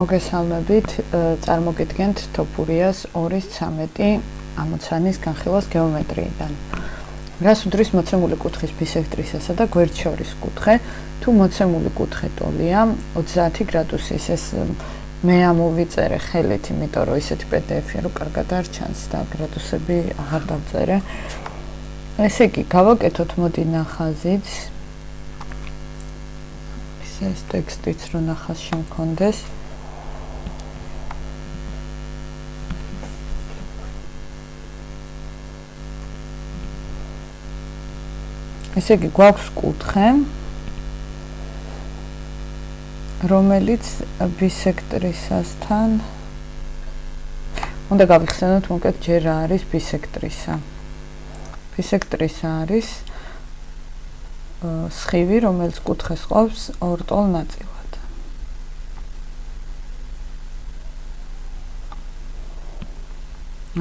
მოგესალმებით, წარმოგიდგენთ თოფურიას 2-13 ამოცანის განხილვას გეომეტრიიდან. რას უდრის მოცემული კუთხის ბისექტრისასა და გვერდს შორის კუთხე, თუ მოცემული კუთხე ტოლია 30 გრადუსის, ეს მე ამოვიწერე ხელით, იმიტომ რომ ისეთი PDF-ია, რომ კარგად არ ჩანს და გრადუსები აღარ დავწერე. ესე იგი, გავაკეთოთ მოდი ნახაზიც. ეს ტექსტიც რო ნახაზში მქონდეს. ესე იგი, გვაქვს კუთხე, რომელიც ბისექტრისასთან უნდა გავიხსენოთ მოკლედ ჯერ რა არის ბისექტრისა. ბისექტრისა არის სხივი, რომელიც კუთხეს ყავს ორ ტოლ ნაწილად.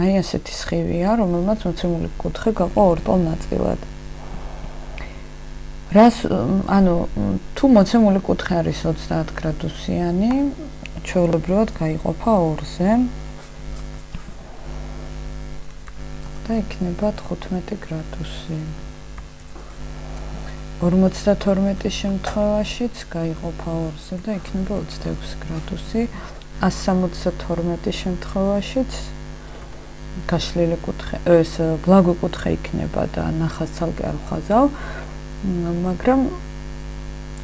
აი ასეთი სხივია, რომელმაც მოცემული კუთხე გაყვა ორ ტოლ ნაწილად. თუ მოცემული კუთხე არის 30 გრადუსიანი, ჩვეულებრივად გაიყოფა 2-ზე და იქნება 15 გრადუსი. 52 შემთხვევაშიც გაიყოფა 2-ზე და იქნება 26 გრადუსი. 172 შემთხვევაშიც გაშლილი კუთხე, ეს ბლაგვი კუთხე იქნება და ნახაზ ცალკე არ ვხაზავ. მაგრამ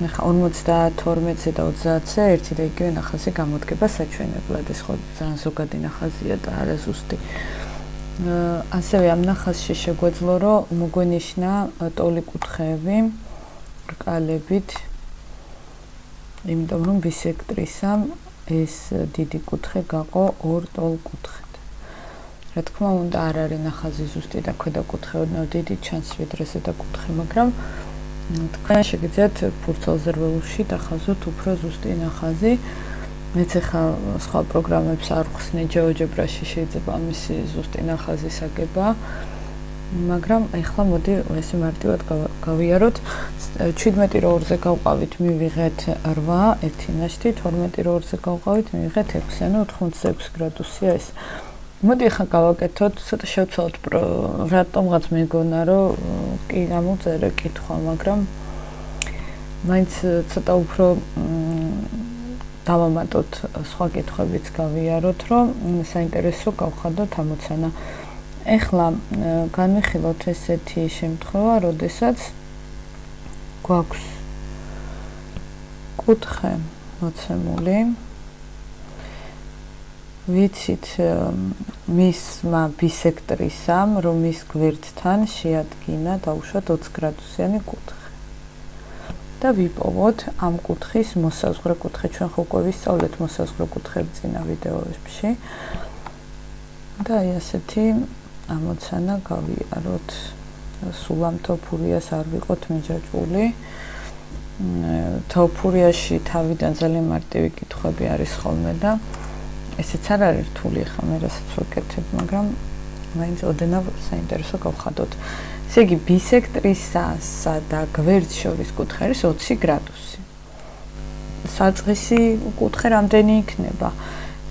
ახლა 52-ზე და 30-ზე ერთი და იგივე ნახაზი გამოდგება საჩვენებლად, ეს ხო ძალიან ზოგადი ნახაზია და არა ზუსტი. ასევე ამ ნახაზში შეგვეძლო, რომ მოგვენიშნა ტოლი კუთხეები რკალებით, იმიტომ რომ ბისექტრისამ ეს დიდი კუთხე გაყო ორ ტოლ კუთხედ. რა თქმა უნდა, არ არის ნახაზი ზუსტი და ქვედა კუთხე ოდნავ დიდი ჩანს ვიდრე ზედა კუთხე, მაგრამ თქვენ შეგიძლიათ ფურცელზე რვეულში დახაზოთ უფრო ზუსტი ნახაზი. მეც ახლა სხვა პროგრამებს არ ვხსნი, GeoGebra-ში შეიძლება მისი ზუსტი ნახაზის აგება, მაგრამ ახლა მოდი ესე მარტივად გავიაროთ. 17 რო 2-ზე გავყავით, მივიღეთ 8, ერთი ნაშთი, 12 რო 2-ზე გავყავით, მივიღეთ 6, ანუ 86 გრადუსია ეს. მოდი ახლა გავაკეთოთ, ცოტა შევცვალოთ რატომღაც მეგონა, რომ კი გამოწერე კითხვა, მაგრამ მაინც ცოტა უფრო დავამატოთ სხვა კითხვებიც გავიაროთ, რომ საინტერესო გავხადოთ ამოცანა. ეხლა განვიხილოთ ესეთი შემთხვევა, როდესაც გვაქვს კუთხე მოცემული, ვიცით მისმა ბისექტრისამ, რომ მის გვერდთან შეადგინა დაუშვათ 20 გრადუსიანი კუთხე. და ვიპოვოთ ამ კუთხის მოსაზღვრე კუთხე. ჩვენ ხო უკვე ვისწავლეთ მოსაზღვრე კუთხეები წინა ვიდეოებში. და აი ასეთი ამოცანა გავიაროთ. სულ ამ თოფურიას არ ვიყოთ მიჯაჭვული. თოფურიაში თავიდან ძალიან მარტივი კითხვები არის ხოლმე და ესეც არ არის რთული ახლა მე რასაც ვაკეთებ, მაგრამ მაინც ოდნავ საინტერესო გავხადოთ. ესე იგი, ბისექტრისასა და გვერდს შორის კუთხე არის 20 გრადუსი. საწყისი კუთხე რამდენი იქნება?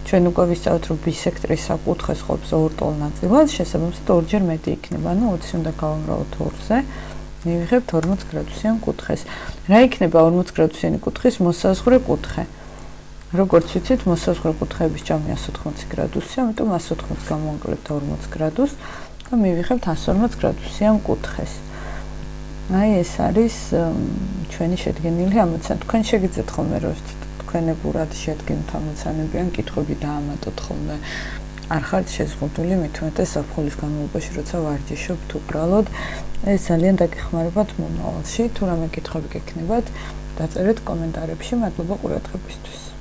ჩვენ უკვე ვისწავლეთ, რომ ბისექტრისა კუთხეს ყოფს ორ ტოლ ნაწილად, შესაბამისად ორჯერ მეტი იქნება, ანუ 20 უნდა გავამრავლოთ 2-ზე, მივიღებთ 40 გრადუსიან კუთხეს. რა იქნება 40 გრადუსიანი კუთხის მოსაზღვრე კუთხე? როგორც ვიცით, მოსაზღვრე კუთხეების ჯამი 180 გრადუსია, ამიტომ 180 გამოვაკლებთ 40 გრადუსს და მივიღებთ 140 გრადუსიან კუთხეს. აი ეს არის ჩვენი შედგენილი ამოცანა. თქვენ შეგიძლიათ ხოლმე რომ თქვენებურად შედგენთ ამოცანები ან კითხვები დაამატოთ ხოლმე. არ ხართ შეზღუდული, მით უმეტეს ზაფხულის განმავლობაში, როცა ვარჯიშობთ უბრალოდ. ეს ძალიან დაგეხმარებათ მომავალში. თუ რამე კითხვები გექნებათ, დაწერეთ კომენტარებში. მადლობა ყურადღებისთვის.